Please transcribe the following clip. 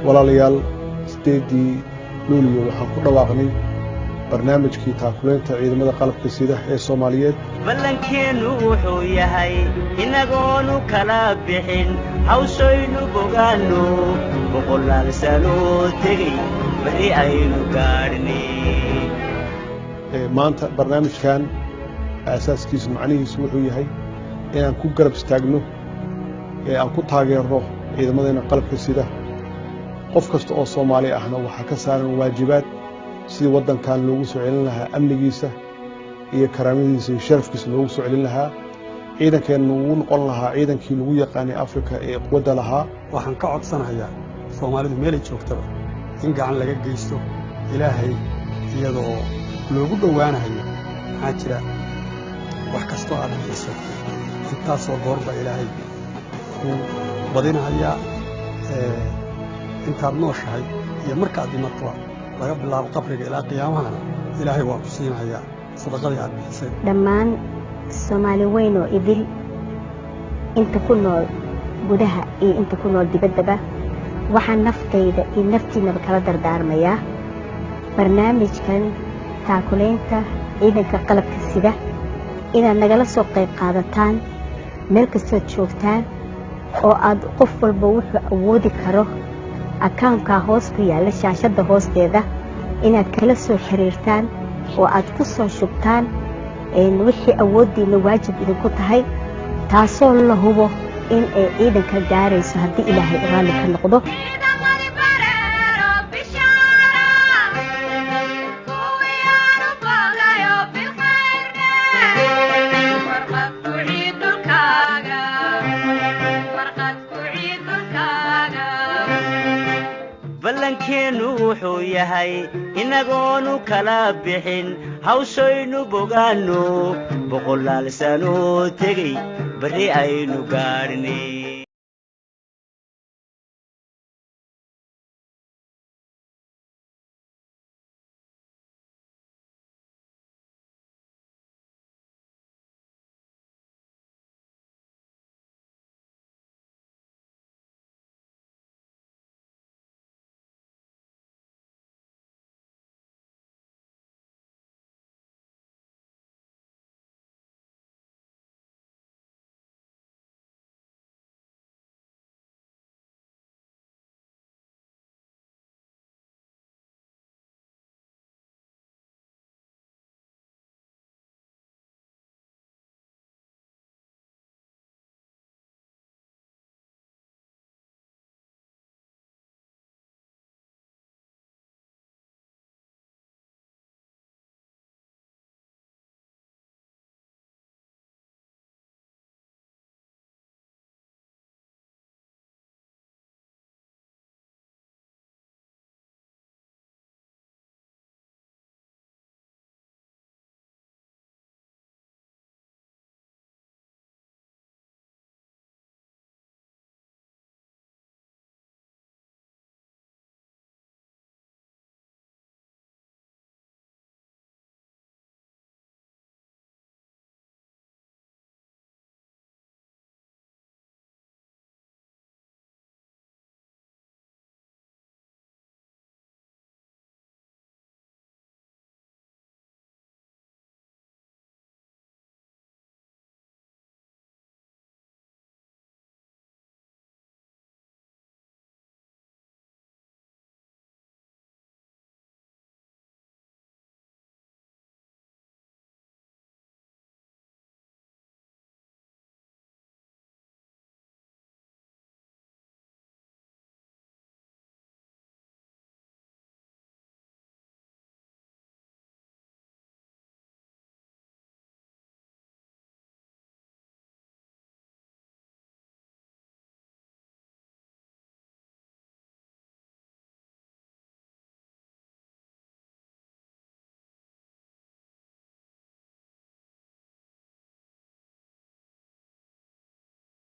walaalayaal sideedii luuliyo waxaan ku dhawaaqnay barnaamijkii taakuleynta ciidamada qalabka sida ee Soomaaliyeed balankeenu wuxuu yahay inagoonu kala bixin hawshaynu bogaano boqolaal sano tagay bari aynu gaarnay maanta barnaamijkan asaaskiisu macnihiisu wuxuu yahay inaan ku garab istaagno aan ku taageerno ciidamada qalabka sida qof kasta oo Soomaali ahna waxa ka saaran waajibaad sidii wadankan loogu soo celin lahaa amnigiisa iyo karaamadiisa iyo sharafkiisa loogu soo celin lahaa ciidankeenu uu noqon lahaa ciidankii lagu yaqaanay Afrika ee quwadda lahaa waxaan ka codsanayaa Soomaalidu meel ay joogtaba in gacan laga geysto Ilaahay iyadoo loogu dhawaanayo maxaa jira wax kasto aad hayso intaasoo goorba Ilaahay ku badinaya intaad nooshahay iyo markaad dhimato laga bilaabo qabriga ilaa qiyaamaha Ilaahay waa ku siinayaa sadaqadii aad bixisay dhammaan Soomaali weyn oo idil inta ku nool gudaha iyo inta ku nool dibaddaba waxaan naftayda iyo naftiinaba kala dardaarmayaa barnaamijkan taakuleynta ciidanka qalabka sida inaad nagala soo qayb qaadataan meel kasta joogtaan oo aad qof walba wuxuu awoodi karo akaunka hoos ku yaala shaashada hoosteeda inaad kala soo xiriirtaan oo aad ku soo shubtaan wixii awoodiina waajib idinku tahay taasoo la hubo in ay ciidanka gaarayso haddii Ilaahay raalli ka noqdo balankeenu wuxuu yahay inagoonu kala bixin hawshaynu bogaano boqolaal sano tagay bari aynu gaarnay